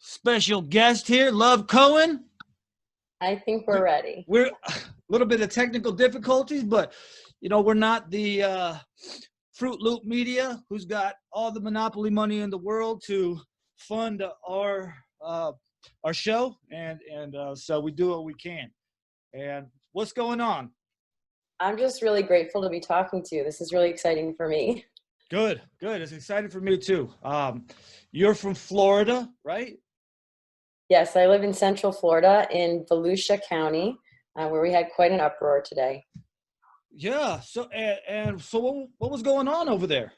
special guest here, Love Cohen. I think we're ready. We're a little bit of technical difficulties, but we're not the Fruit Loop Media, who's got all the monopoly money in the world to fund our show, and so we do what we can. And what's going on? I'm just really grateful to be talking to you. This is really exciting for me. Good. It's exciting for me too. You're from Florida, right? Yes, I live in Central Florida in Volusia County, where we had quite an uproar today. Yeah. So so what was going on over there?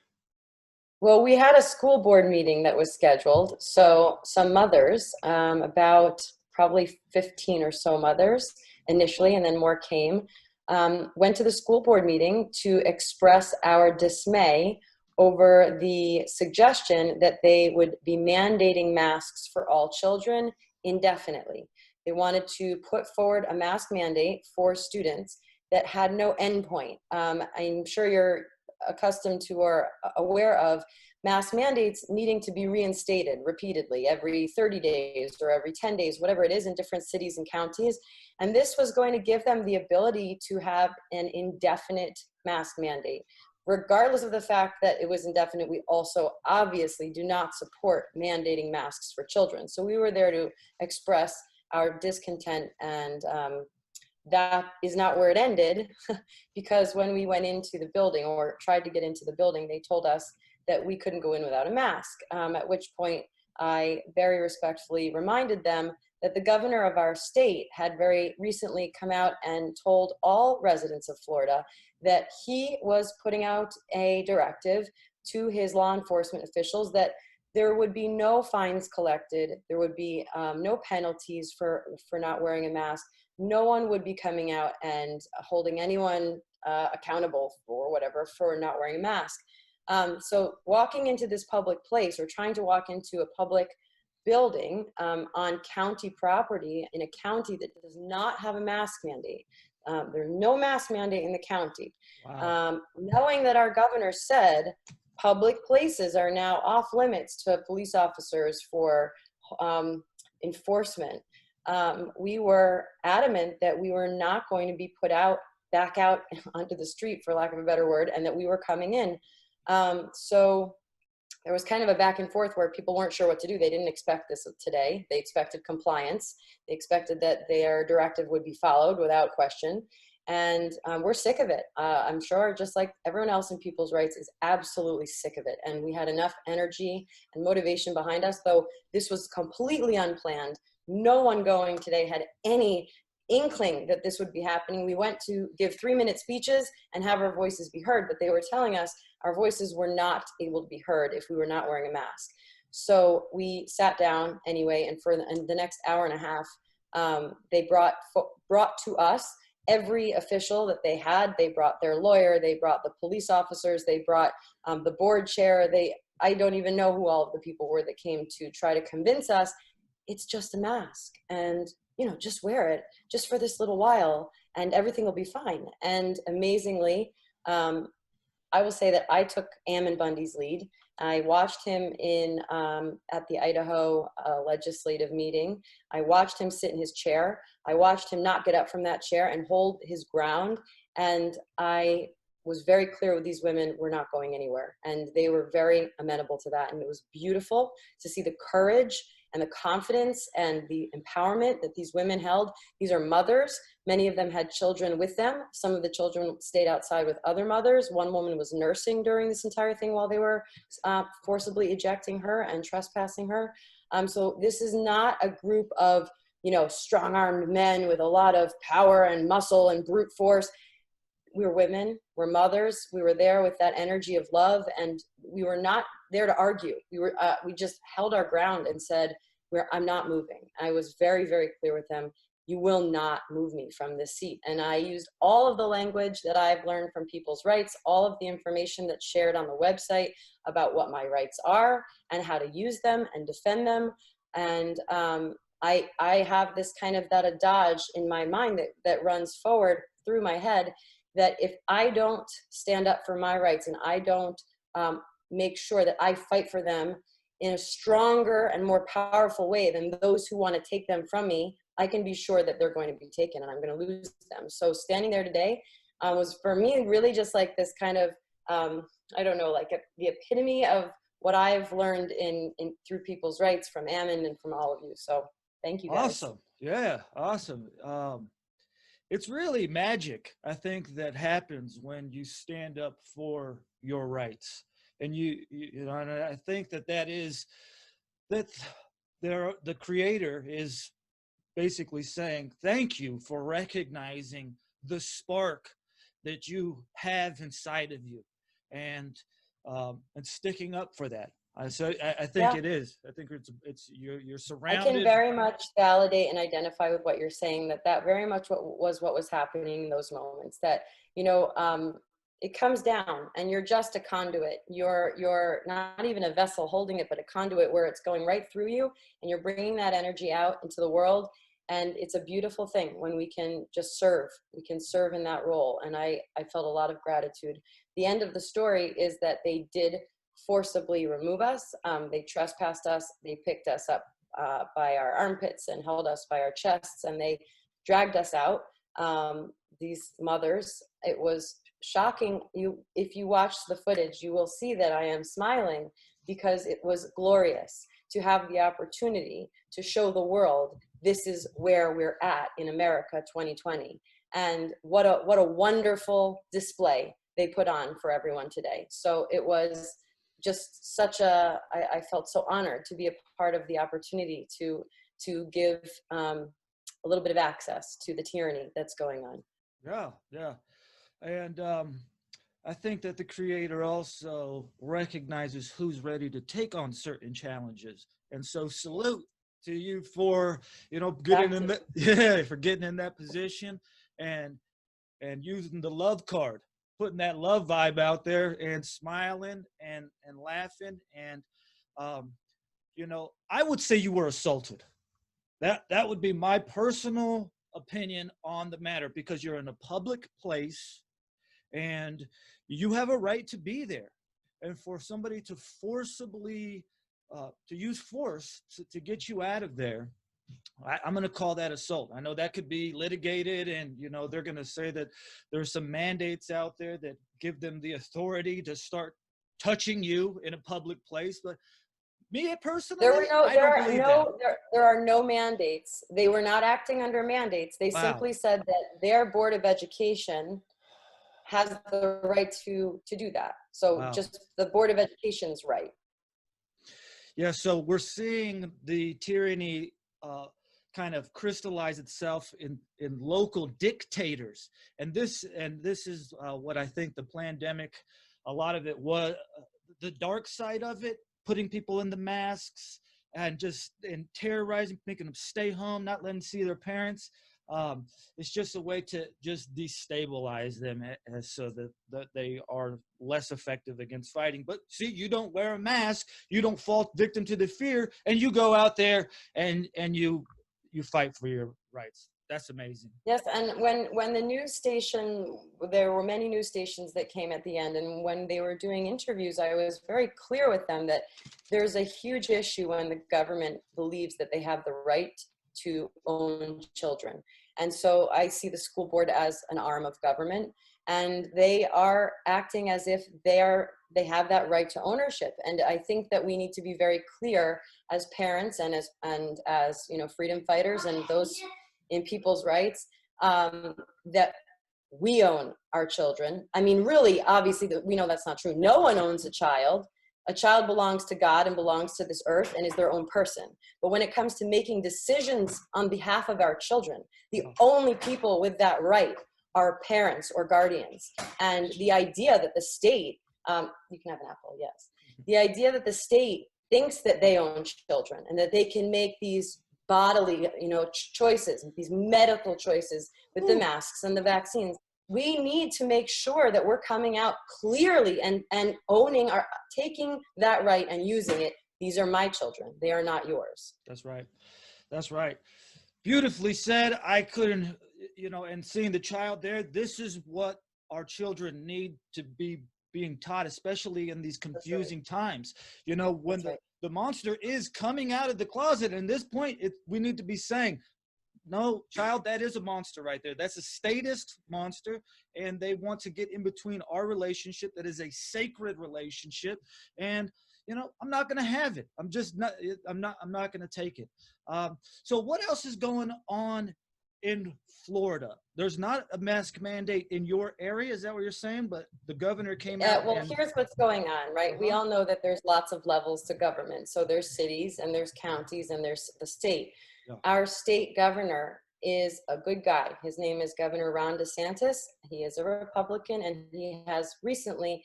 Well, we had a school board meeting that was scheduled. So some mothers, about probably 15 or so mothers initially, and then more came, went to the school board meeting to express our dismay over the suggestion that they would be mandating masks for all children indefinitely. They wanted to put forward a mask mandate for students that had no endpoint. I'm sure you're accustomed to or aware of mask mandates needing to be reinstated repeatedly every 30 days or every 10 days, whatever it is in different cities and counties. And this was going to give them the ability to have an indefinite mask mandate. Regardless of the fact that it was indefinite, we also obviously do not support mandating masks for children. So we were there to express our discontent, and that is not where it ended, because when we went into the building or tried to get into the building, they told us that we couldn't go in without a mask, at which point I very respectfully reminded them that the governor of our state had very recently come out and told all residents of Florida that he was putting out a directive to his law enforcement officials that there would be no fines collected, there would be no penalties for not wearing a mask. No one would be coming out and holding anyone accountable for whatever for not wearing a mask. So walking into this public place or trying to walk into a public building on county property in a county that does not have a mask mandate. There's no mask mandate in the county. Wow. Knowing that our governor said public places are now off limits to police officers for enforcement, we were adamant that we were not going to be put back out onto the street, for lack of a better word, and that we were coming in. So there was kind of a back and forth where people weren't sure what to do. They didn't expect this today. They expected compliance. They expected that their directive would be followed without question. And we're sick of it. I'm sure just like everyone else in people's rights is absolutely sick of it. And we had enough energy and motivation behind us, though this was completely unplanned. No one going today had any inkling that this would be happening. We went to give 3-minute speeches and have our voices be heard, but they were telling us our voices were not able to be heard if we were not wearing a mask. So we sat down anyway, and for the next hour and a half, they brought to us every official that they had. They brought their lawyer, they brought the police officers, they brought the board chair. I don't even know who all of the people were that came to try to convince us it's just a mask, and just wear it just for this little while and everything will be fine. And amazingly, I will say that I took Ammon Bundy's lead. I watched him at the Idaho legislative meeting. I watched him sit in his chair. I watched him not get up from that chair and hold his ground. And I was very clear with these women, we're not going anywhere. And they were very amenable to that. And it was beautiful to see the courage and the confidence and the empowerment that these women held. These are mothers. Many of them had children with them. Some of the children stayed outside with other mothers. One woman was nursing during this entire thing while they were forcibly ejecting her and trespassing her. So this is not a group of, strong-armed men with a lot of power and muscle and brute force. We're women, we're mothers. We were there with that energy of love, and we were not there to argue. We just held our ground and said, I'm not moving. I was very, very clear with them. You will not move me from this seat. And I used all of the language that I've learned from people's rights, all of the information that's shared on the website about what my rights are and how to use them and defend them. And I have this kind of that adage in my mind that runs forward through my head, that if I don't stand up for my rights and I don't make sure that I fight for them in a stronger and more powerful way than those who want to take them from me, I can be sure that they're going to be taken and I'm going to lose them. So standing there today was for me really just like this kind of, I don't know, like the epitome of what I've learned in through people's rights from Ammon and from all of you. So thank you guys. Awesome. Yeah, awesome. It's really magic, I think, that happens when you stand up for your rights. And you know, and I think that is that the creator is basically saying thank you for recognizing the spark that you have inside of you, and sticking up for that. I think Yeah. it is. I think it's you're I can surrounded. very much validate and identify with what you're saying, that very much what was happening in those moments, that, you know, it comes down and you're just a conduit. You're not even a vessel holding it, but a conduit where it's going right through you and you're bringing that energy out into the world. And it's a beautiful thing when we can just serve. We can serve in that role. And I felt a lot of gratitude. The end of the story is that they did forcibly remove us. They trespassed us. They picked us up by our armpits and held us by our chests, and they dragged us out. These mothers, it was shocking. If you watch the footage, you will see that I am smiling because it was glorious to have the opportunity to show the world this is where we're at in America 2020. And what a wonderful display they put on for everyone today. So it was just such I felt so honored to be a part of the opportunity to give a little bit of access to the tyranny that's going on. Yeah, yeah. And I think that the creator also recognizes who's ready to take on certain challenges. And so salute to you for, you know, getting in that, yeah, for getting in that position and using the love card, putting that love vibe out there and smiling and laughing. And you know, I would say you were assaulted. That would be my personal opinion on the matter, because you're in a public place and you have a right to be there. And for somebody to forcibly to use force to get you out of there, I'm going to call that assault. I know that could be litigated, and you know they're going to say that there's some mandates out there that give them the authority to start touching you in a public place. But me personally, I don't believe that. There are no mandates. They were not acting under mandates. They Wow. simply said that their Board of Education has the right to do that. So Wow. just the Board of Education's right. Yeah, so we're seeing the tyranny kind of crystallize itself in local dictators, and this is what I think the pandemic, a lot of it was the dark side of it, putting people in the masks and terrorizing, making them stay home, not letting them see their parents. It's just a way to just destabilize them so that they are less effective against fighting. But see, you don't wear a mask, you don't fall victim to the fear, and you go out there and you fight for your rights. That's amazing. Yes, and when the news station, there were many news stations that came at the end, and when they were doing interviews, I was very clear with them that there's a huge issue when the government believes that they have the right to own children. And so I see the school board as an arm of government, and they are acting as if they have that right to ownership. And I think that we need to be very clear as parents and as you know, freedom fighters and those in people's rights, that we own our children. I mean, really, obviously, we know that's not true. No one owns a child. A child belongs to God and belongs to this earth and is their own person. But when it comes to making decisions on behalf of our children, the only people with that right are parents or guardians. And the idea that the state, you can have an apple, yes. The idea that the state thinks that they own children and that they can make these bodily, you know, choices, these medical choices with the masks and the vaccines. We need to make sure that we're coming out clearly and owning taking that right and using it. These are my children. They are not yours. That's right. That's right. Beautifully said. I couldn't, you know, and seeing the child there, this is what our children need to be being taught, especially in these That's right. confusing times. You know, when That's right. the monster is coming out of the closet, and this point, we need to be saying, no, child, that is a monster right there. That's a statist monster, and they want to get in between our relationship that is a sacred relationship. And you know, I'm not going to have it. I'm just not. I'm not going to take it. So, what else is going on in Florida? There's not a mask mandate in your area. Is that what you're saying? But the governor came out. Well, And here's what's going on, right? We uh-huh. all know that there's lots of levels to government. So there's cities and there's counties and there's the state. Yeah. Our state governor is a good guy. His name is Governor Ron DeSantis. He is a Republican, and he has recently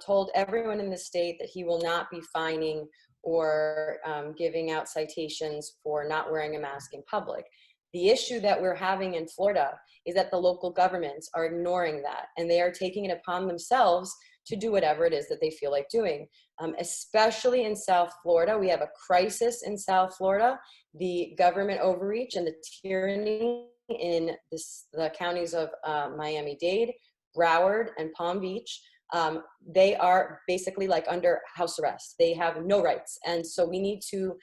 told everyone in the state that he will not be fining or giving out citations for not wearing a mask in public. The issue that we're having in Florida is that the local governments are ignoring that, and they are taking it upon themselves to do whatever it is that they feel like doing. Especially in South Florida, we have a crisis in South Florida. The government overreach and the tyranny in the counties of Miami-Dade, Broward, and Palm Beach, they are basically like under house arrest. They have no rights. And so we need to,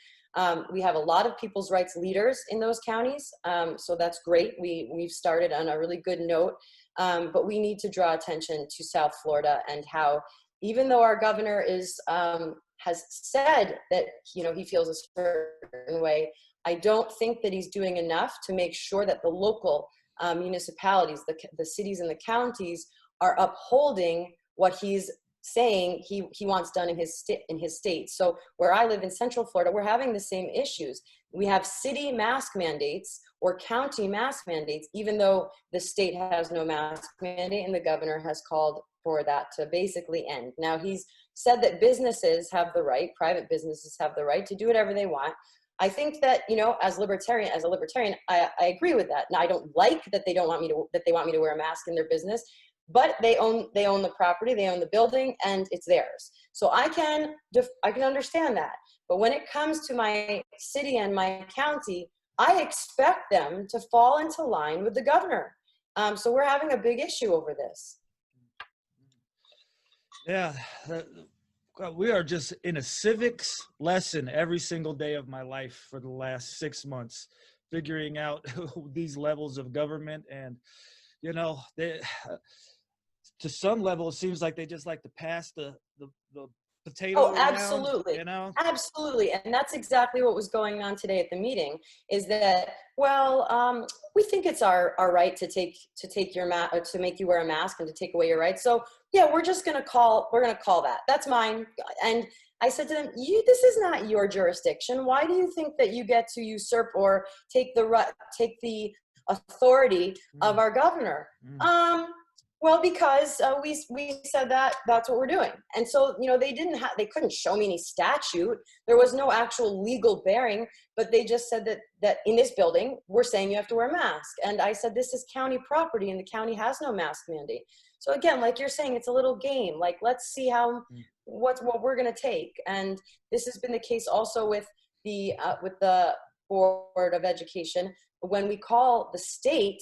we have a lot of people's rights leaders in those counties. So that's great. We've started on a really good note, but we need to draw attention to South Florida and how, even though our governor has said that, you know, he feels a certain way, I don't think that he's doing enough to make sure that the local municipalities, the cities and the counties are upholding what he's saying he wants done in his state. So where I live in Central Florida, we're having the same issues. We have city mask mandates or county mask mandates, even though the state has no mask mandate, and the governor has called for that to basically end. Now, he's said that businesses have the right, private businesses have the right to do whatever they want. I think that, you know, as a libertarian, I agree with that. Now, I don't like that they want me to wear a mask in their business, but they own the property, they own the building, and it's theirs. So I can understand that. But when it comes to my city and my county, I expect them to fall into line with the governor. So we're having a big issue over this. Yeah, we are just in a civics lesson every single day of my life for the last 6 months, figuring out these levels of government. And, you know, to some level, it seems like they just like to pass the potato around, absolutely. you know? Absolutely. And that's exactly what was going on today at the meeting, is that, well, we think it's our right to make you wear a mask and to take away your rights. So yeah, we're going to call that. That's mine. And I said to them, this is not your jurisdiction. Why do you think that you get to usurp or take the authority of our governor? Well, because we said that's what we're doing. And so, you know, they couldn't show me any statute. There was no actual legal bearing, but they just said that in this building, we're saying you have to wear a mask. And I said, this is county property and the county has no mask mandate. So again, like you're saying, it's a little game. Like, let's see what we're going to take. And this has been the case also with the Board of Education. When we call the state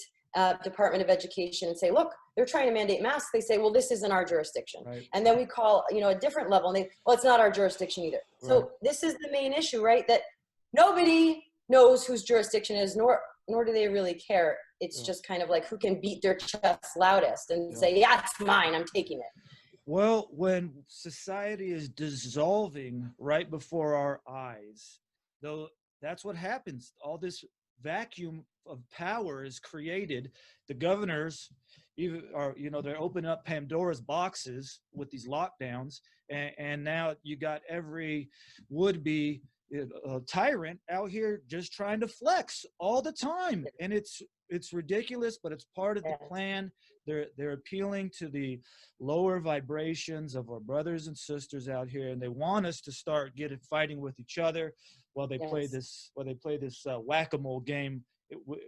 Department of Education and say, look, they're trying to mandate masks, they say, well, this isn't our jurisdiction. Right. And then we call, you know, a different level and well, it's not our jurisdiction either. Right. So this is the main issue, right? That nobody knows whose jurisdiction is, nor do they really care. It's just kind of like who can beat their chest loudest and say, yeah, it's mine, I'm taking it. Well, when society is dissolving right before our eyes, though, that's what happens. All this vacuum of power is created. The governors they're opening up Pandora's boxes with these lockdowns, and now you got every would-be tyrant out here just trying to flex all the time, and it's ridiculous, but it's part of the plan. They're appealing to the lower vibrations of our brothers and sisters out here, and they want us to start fighting with each other while they play this whack-a-mole game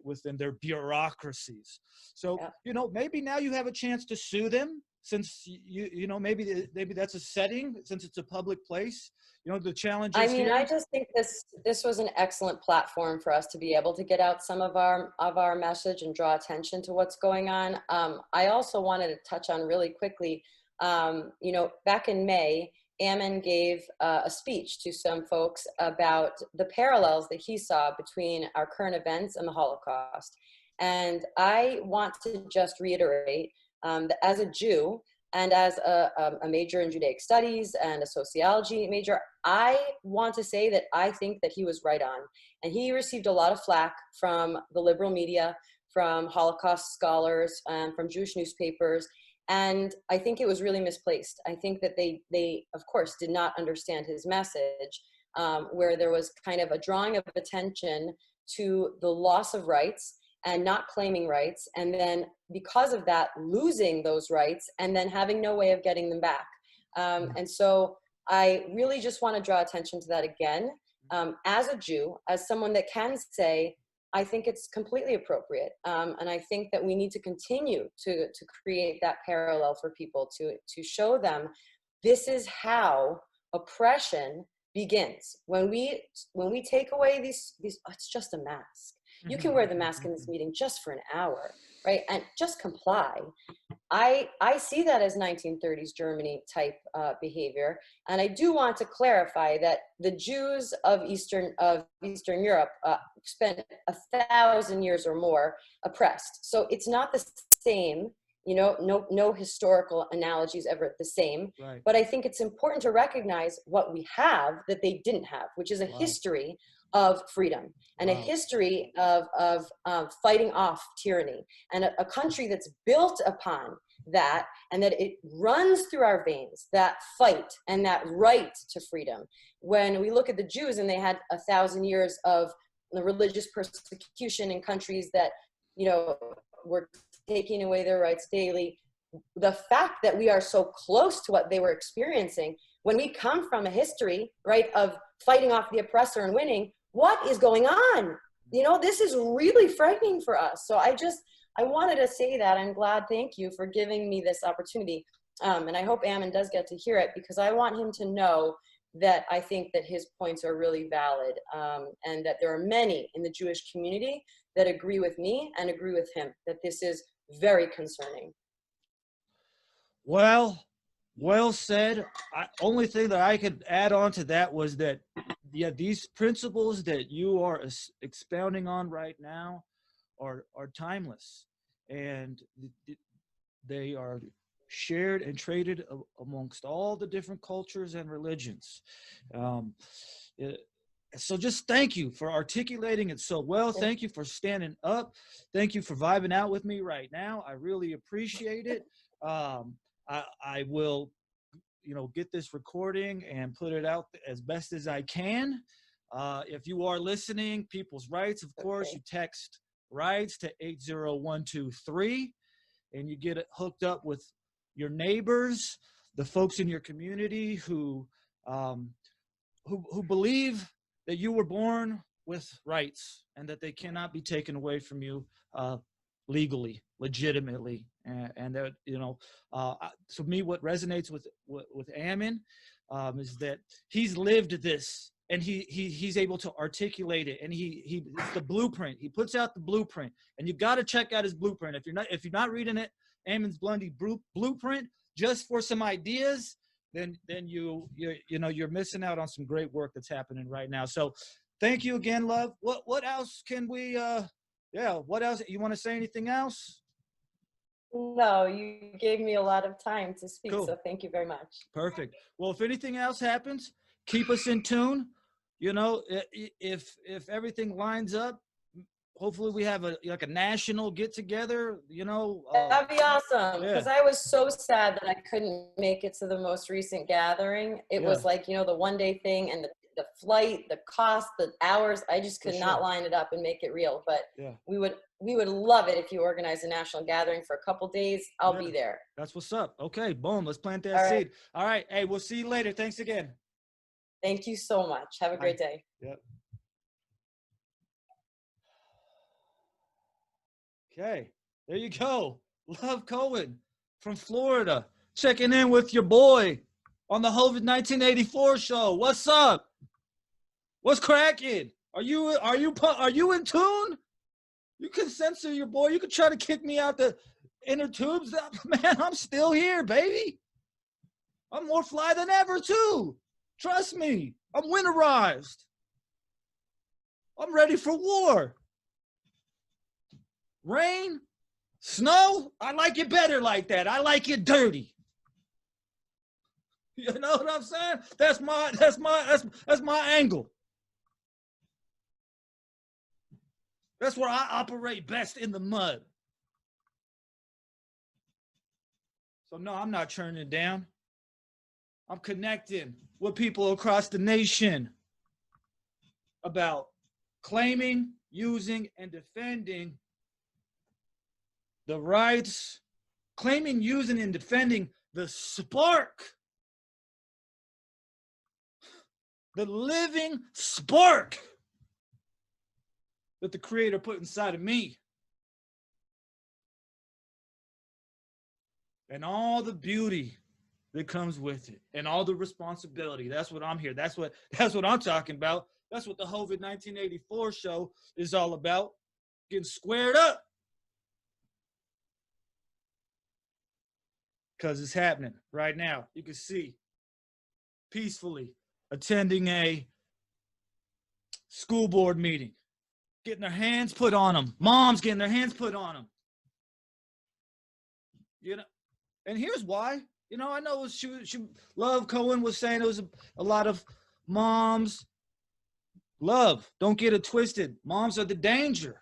within their bureaucracies. So you know, maybe now you have a chance to sue them, since you know maybe that's a setting, since it's a public place. You know, the challenge is here. I just think this was an excellent platform for us to be able to get out some of our message and draw attention to what's going on. I also wanted to touch on really quickly, You know, back in May, Ammon gave a speech to some folks about the parallels that he saw between our current events and the Holocaust. And I want to just reiterate that as a Jew and as a major in Judaic studies and a sociology major, I want to say that I think that he was right on. And he received a lot of flack from the liberal media, from Holocaust scholars, from Jewish newspapers. And I think it was really misplaced. I think that they of course, did not understand his message, where there was kind of a drawing of attention to the loss of rights and not claiming rights. And then because of that, losing those rights and then having no way of getting them back. And so I really just want to draw attention to that again. As a Jew, as someone that can say, I think it's completely appropriate. And I think that we need to continue to create that parallel for people to show them this is how oppression begins. When we take away these oh, it's just a mask. You can wear the mask in this meeting just for an hour, right? And just comply. I see that as 1930s Germany type behavior. And I do want to clarify that the Jews of Eastern Europe spent 1,000 years or more oppressed. So it's not the same, you know, no historical analogies ever the same. Right. But I think it's important to recognize what we have that they didn't have, which is a history of freedom and a history of fighting off tyranny, and a country that's built upon that, and that it runs through our veins, that fight and that right to freedom. When we look at the Jews, and they had 1,000 years of the religious persecution in countries that, you know, were taking away their rights daily, the fact that we are so close to what they were experiencing, when we come from a history, right, of fighting off the oppressor and winning, what is going on? You know, this is really frightening for us. So I wanted to say that. I'm glad, thank you for giving me this opportunity. And I hope Ammon does get to hear it, because I want him to know that I think that his points are really valid, and that there are many in the Jewish community that agree with me and agree with him, that this is very concerning. Well said. Only thing that I could add on to that was that, yeah, these principles that you are expounding on right now are timeless, and they are shared and traded amongst all the different cultures and religions. So just thank you for articulating it so well. Thank you for standing up. Thank you for vibing out with me right now. I really appreciate it. I will, you know, get this recording and put it out as best as I can. If you are listening, People's Rights, of course, you text rights to 80123, and you get it hooked up with your neighbors, the folks in your community who believe that you were born with rights and that they cannot be taken away from you legally, legitimately. And that, you know, to me, what resonates with Ammon is that he's lived this, and he's able to articulate it, and it's the blueprint. He puts out the blueprint, and you got to check out his blueprint. If you're not reading it, Ammon's Blundy blueprint, just for some ideas, then you're missing out on some great work that's happening right now. So thank you again, love. What else can we what else? You want to say anything else? No, you gave me a lot of time to speak, cool. So thank you very much. Perfect. Well, if anything else happens, keep us in tune. You know, if everything lines up, hopefully we have a national get together, you know. That'd be awesome, because I was so sad that I couldn't make it to the most recent gathering. It was like, you know, the one-day thing, and the flight, the cost, the hours, I just could not line it up and make it real. But we would love it if you organize a national gathering for a couple days. I'll be there. That's what's up. Okay, boom, let's plant that seed. All right, hey, we'll see you later. Thanks again. Thank you so much. Have a great day. Yep. Okay, there you go. Love Cohen from Florida, checking in with your boy on the Hovid 1984 show. What's up? What's cracking? Are you in tune? You can censor your boy. You can try to kick me out the inner tubes. Man, I'm still here, baby. I'm more fly than ever too. Trust me, I'm winterized. I'm ready for war. Rain, snow, I like it better like that. I like it dirty. You know what I'm saying? That's my angle. That's where I operate best, in the mud. So no, I'm not turning it down. I'm connecting with people across the nation about claiming, using, and defending the rights, claiming, using, and defending the spark, the living spark that the Creator put inside of me. And all the beauty that comes with it, and all the responsibility. That's what I'm here. That's what I'm talking about. That's what the COVID 1984 show is all about. Getting squared up. Because it's happening right now. You can see peacefully attending a school board meeting, getting their hands put on them. Moms getting their hands put on them. You know, and here's why. You know, I know she Love Cohen was saying it was a lot of moms. Love, don't get it twisted. Moms are the danger.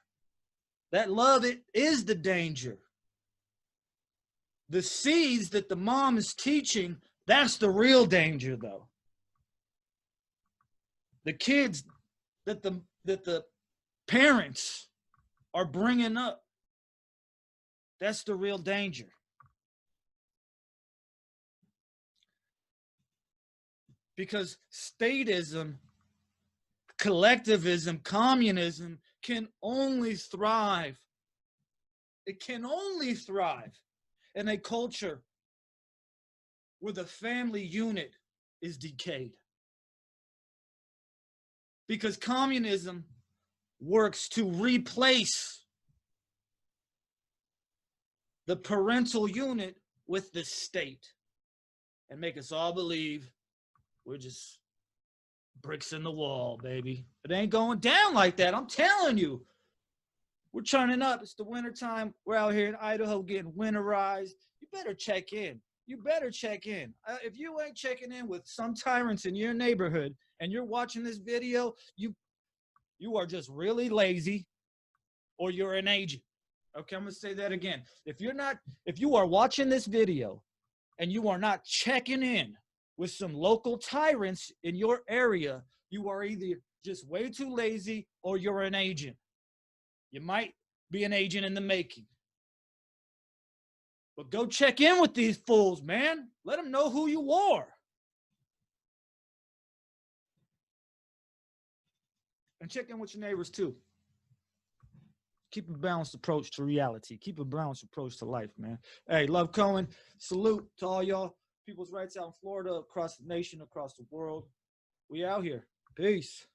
That love, it is the danger. The seeds that the mom is teaching, that's the real danger, though. The kids that the parents are bringing up, that's the real danger. Because statism, collectivism, communism can only thrive. It can only thrive in a culture where the family unit is decayed. Because communism works to replace the parental unit with the state and make us all believe we're just bricks in the wall, baby. It ain't going down like that. I'm telling you. We're churning up. It's the wintertime. We're out here in Idaho getting winterized. You better check in. You better check in. If you ain't checking in with some tyrants in your neighborhood and you're watching this video, you are just really lazy, or you're an agent. Okay, I'm going to say that again. If you are watching this video and you are not checking in with some local tyrants in your area, you are either just way too lazy or you're an agent. You might be an agent in the making. But go check in with these fools, man. Let them know who you are. And check in with your neighbors too. Keep a balanced approach to reality. Keep a balanced approach to life, man. Hey, Love Cohen, salute to all y'all. People's rights out in Florida, across the nation, across the world. We out here. Peace.